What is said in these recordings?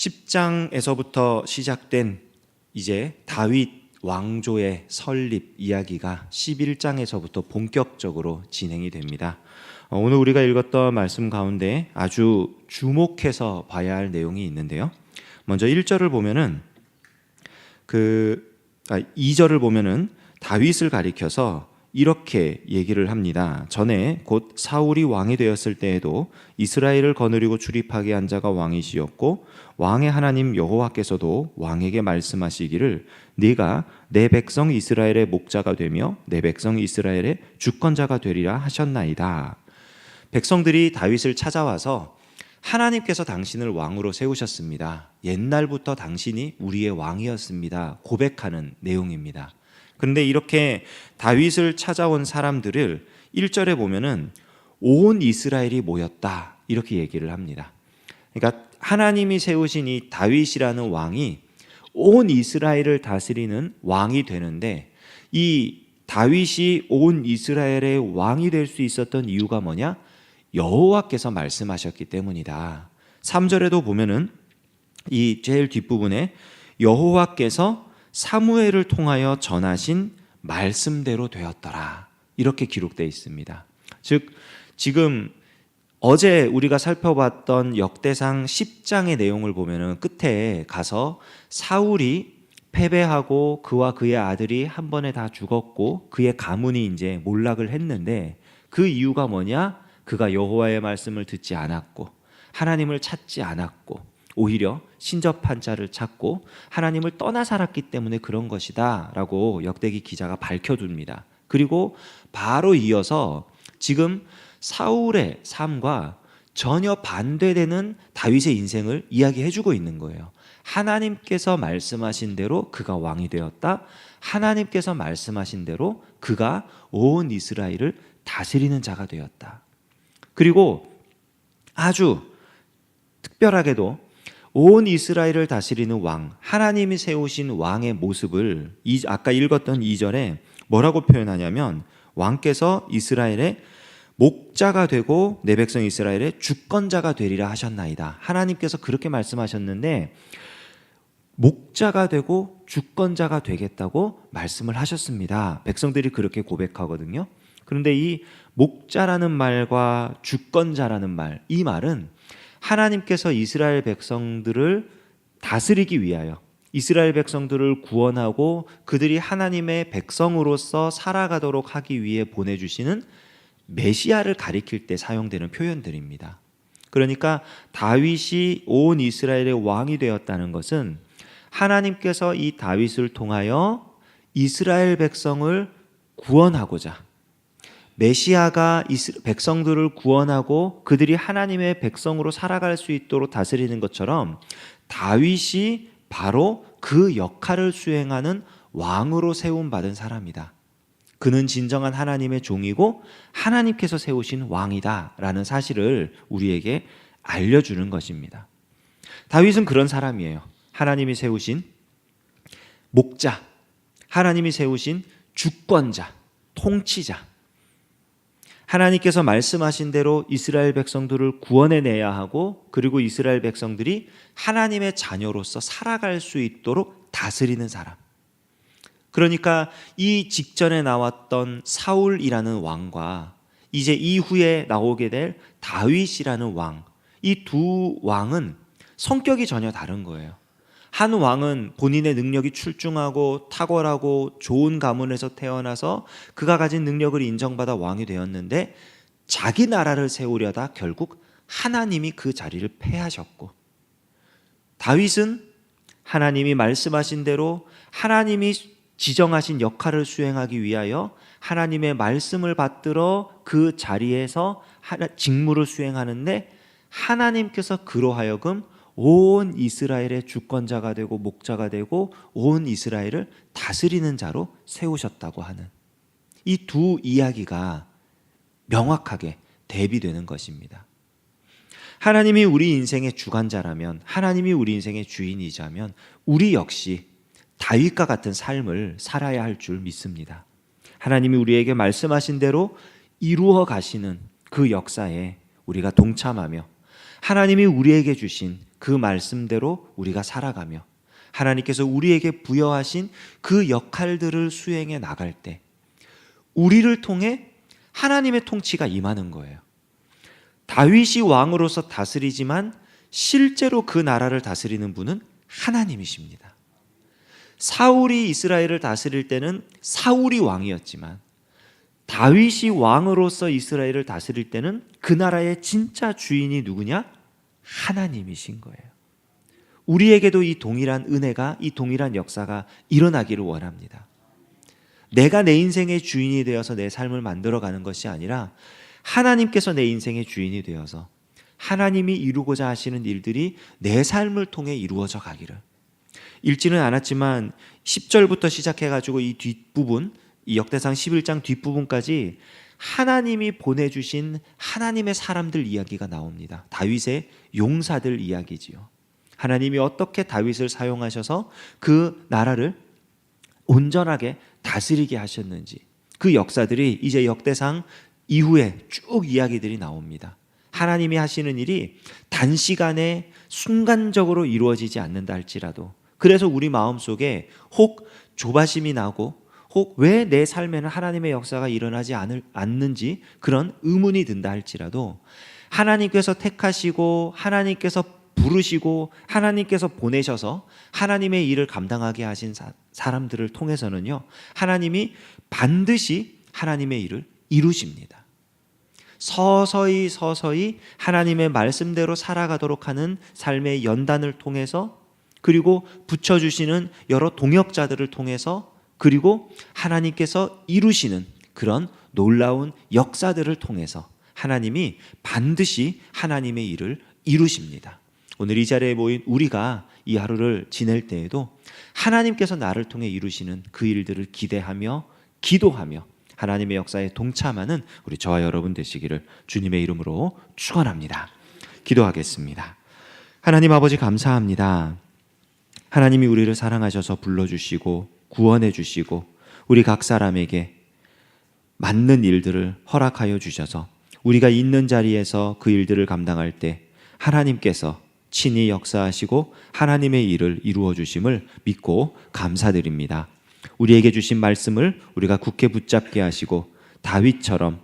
10장에서부터 시작된 이제 다윗 왕조의 설립 이야기가 11장에서부터 본격적으로 진행이 됩니다. 오늘 우리가 읽었던 말씀 가운데 아주 주목해서 봐야 할 내용이 있는데요. 먼저 1절을 보면은 2절을 보면은 다윗을 가리켜서 이렇게 얘기를 합니다. 전에 곧 사울이 왕이 되었을 때에도 이스라엘을 거느리고 출입하게 한 자가 왕이시었고 왕의 하나님 여호와께서도 왕에게 말씀하시기를 네가 내 백성 이스라엘의 목자가 되며 내 백성 이스라엘의 주권자가 되리라 하셨나이다. 백성들이 다윗을 찾아와서 하나님께서 당신을 왕으로 세우셨습니다. 옛날부터 당신이 우리의 왕이었습니다. 고백하는 내용입니다. 그런데 이렇게 다윗을 찾아온 사람들을 1절에 보면은 온 이스라엘이 모였다 이렇게 얘기를 합니다. 그러니까 하나님이 세우신 이 다윗이라는 왕이 온 이스라엘을 다스리는 왕이 되는데 이 다윗이 온 이스라엘의 왕이 될 수 있었던 이유가 뭐냐? 여호와께서 말씀하셨기 때문이다. 3절에도 보면은 이 제일 뒷부분에 여호와께서 사무엘을 통하여 전하신 말씀대로 되었더라 이렇게 기록되어 있습니다. 즉 지금 어제 우리가 살펴봤던 역대상 10장의 내용을 보면은 끝에 가서 사울이 패배하고 그와 그의 아들이 한 번에 다 죽었고 그의 가문이 이제 몰락을 했는데 그 이유가 뭐냐? 그가 여호와의 말씀을 듣지 않았고 하나님을 찾지 않았고 오히려 신접한 자를 찾고 하나님을 떠나 살았기 때문에 그런 것이다 라고 역대기 기자가 밝혀둡니다. 그리고 바로 이어서 지금 사울의 삶과 전혀 반대되는 다윗의 인생을 이야기해주고 있는 거예요. 하나님께서 말씀하신 대로 그가 왕이 되었다. 하나님께서 말씀하신 대로 그가 온 이스라엘을 다스리는 자가 되었다. 그리고 아주 특별하게도 온 이스라엘을 다스리는 왕, 하나님이 세우신 왕의 모습을 아까 읽었던 2절에 뭐라고 표현하냐면 왕께서 이스라엘의 목자가 되고 내 백성 이스라엘의 주권자가 되리라 하셨나이다. 하나님께서 그렇게 말씀하셨는데 목자가 되고 주권자가 되겠다고 말씀을 하셨습니다. 백성들이 그렇게 고백하거든요. 그런데 이 목자라는 말과 주권자라는 말, 이 말은 하나님께서 이스라엘 백성들을 다스리기 위하여 이스라엘 백성들을 구원하고 그들이 하나님의 백성으로서 살아가도록 하기 위해 보내주시는 메시아를 가리킬 때 사용되는 표현들입니다. 그러니까 다윗이 온 이스라엘의 왕이 되었다는 것은 하나님께서 이 다윗을 통하여 이스라엘 백성을 구원하고자 메시아가 백성들을 구원하고 그들이 하나님의 백성으로 살아갈 수 있도록 다스리는 것처럼 다윗이 바로 그 역할을 수행하는 왕으로 세움받은 사람이다. 그는 진정한 하나님의 종이고 하나님께서 세우신 왕이다 라는 사실을 우리에게 알려주는 것입니다. 다윗은 그런 사람이에요. 하나님이 세우신 목자, 하나님이 세우신 주권자, 통치자, 하나님께서 말씀하신 대로 이스라엘 백성들을 구원해내야 하고 그리고 이스라엘 백성들이 하나님의 자녀로서 살아갈 수 있도록 다스리는 사람. 그러니까 이 직전에 나왔던 사울이라는 왕과 이제 이후에 나오게 될 다윗이라는 왕, 이 두 왕은 성격이 전혀 다른 거예요. 한 왕은 본인의 능력이 출중하고 탁월하고 좋은 가문에서 태어나서 그가 가진 능력을 인정받아 왕이 되었는데 자기 나라를 세우려다 결국 하나님이 그 자리를 패하셨고, 다윗은 하나님이 말씀하신 대로 하나님이 지정하신 역할을 수행하기 위하여 하나님의 말씀을 받들어 그 자리에서 직무를 수행하는데 하나님께서 그로 하여금 온 이스라엘의 주권자가 되고 목자가 되고 온 이스라엘을 다스리는 자로 세우셨다고 하는 이 두 이야기가 명확하게 대비되는 것입니다. 하나님이 우리 인생의 주관자라면, 하나님이 우리 인생의 주인이자면 우리 역시 다윗과 같은 삶을 살아야 할 줄 믿습니다. 하나님이 우리에게 말씀하신 대로 이루어 가시는 그 역사에 우리가 동참하며 하나님이 우리에게 주신 그 말씀대로 우리가 살아가며 하나님께서 우리에게 부여하신 그 역할들을 수행해 나갈 때 우리를 통해 하나님의 통치가 임하는 거예요. 다윗이 왕으로서 다스리지만 실제로 그 나라를 다스리는 분은 하나님이십니다. 사울이 이스라엘을 다스릴 때는 사울이 왕이었지만 다윗이 왕으로서 이스라엘을 다스릴 때는 그 나라의 진짜 주인이 누구냐? 하나님이신 거예요. 우리에게도 이 동일한 은혜가, 이 동일한 역사가 일어나기를 원합니다. 내가 내 인생의 주인이 되어서 내 삶을 만들어가는 것이 아니라 하나님께서 내 인생의 주인이 되어서 하나님이 이루고자 하시는 일들이 내 삶을 통해 이루어져 가기를. 읽지는 않았지만 10절부터 시작해가지고 이 뒷부분, 이 역대상 11장 뒷부분까지 하나님이 보내주신 하나님의 사람들 이야기가 나옵니다. 다윗의 용사들 이야기지요. 하나님이 어떻게 다윗을 사용하셔서 그 나라를 온전하게 다스리게 하셨는지, 그 역사들이 이제 역대상 이후에 쭉 이야기들이 나옵니다. 하나님이 하시는 일이 단시간에 순간적으로 이루어지지 않는다 할지라도, 그래서 우리 마음속에 혹 조바심이 나고 혹 왜 내 삶에는 하나님의 역사가 일어나지 않는지 그런 의문이 든다 할지라도, 하나님께서 택하시고 하나님께서 부르시고 하나님께서 보내셔서 하나님의 일을 감당하게 하신 사람들을 통해서는요, 하나님이 반드시 하나님의 일을 이루십니다. 서서히 하나님의 말씀대로 살아가도록 하는 삶의 연단을 통해서, 그리고 붙여주시는 여러 동역자들을 통해서, 그리고 하나님께서 이루시는 그런 놀라운 역사들을 통해서 하나님이 반드시 하나님의 일을 이루십니다. 오늘 이 자리에 모인 우리가 이 하루를 지낼 때에도 하나님께서 나를 통해 이루시는 그 일들을 기대하며 기도하며 하나님의 역사에 동참하는 우리 저와 여러분 되시기를 주님의 이름으로 축원합니다. 기도하겠습니다. 하나님 아버지 감사합니다. 하나님이 우리를 사랑하셔서 불러주시고 구원해 주시고 우리 각 사람에게 맞는 일들을 허락하여 주셔서 우리가 있는 자리에서 그 일들을 감당할 때 하나님께서 친히 역사하시고 하나님의 일을 이루어 주심을 믿고 감사드립니다. 우리에게 주신 말씀을 우리가 굳게 붙잡게 하시고 다윗처럼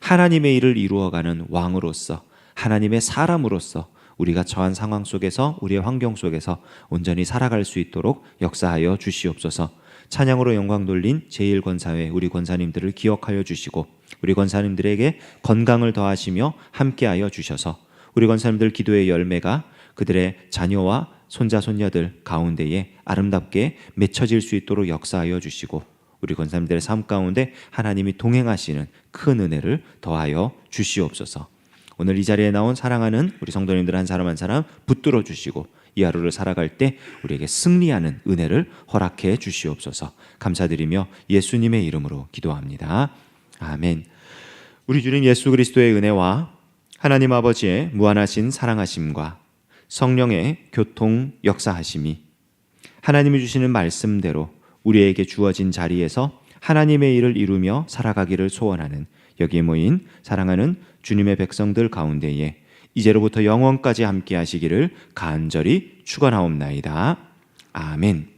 하나님의 일을 이루어가는 왕으로서, 하나님의 사람으로서 우리가 처한 상황 속에서, 우리의 환경 속에서 온전히 살아갈 수 있도록 역사하여 주시옵소서. 찬양으로 영광 돌린 제1권사회 우리 권사님들을 기억하여 주시고 우리 권사님들에게 건강을 더하시며 함께하여 주셔서 우리 권사님들 기도의 열매가 그들의 자녀와 손자 손녀들 가운데에 아름답게 맺혀질 수 있도록 역사하여 주시고 우리 권사님들의 삶 가운데 하나님이 동행하시는 큰 은혜를 더하여 주시옵소서. 오늘 이 자리에 나온 사랑하는 우리 성도님들 한 사람 한 사람 붙들어 주시고 이 하루를 살아갈 때 우리에게 승리하는 은혜를 허락해 주시옵소서. 감사드리며 예수님의 이름으로 기도합니다. 아멘. 우리 주님 예수 그리스도의 은혜와 하나님 아버지의 무한하신 사랑하심과 성령의 교통 역사하심이 하나님이 주시는 말씀대로 우리에게 주어진 자리에서 하나님의 일을 이루며 살아가기를 소원하는 여기에 모인 사랑하는 주님의 백성들 가운데에 이제로부터 영원까지 함께 하시기를 간절히 축원하옵나이다. 아멘.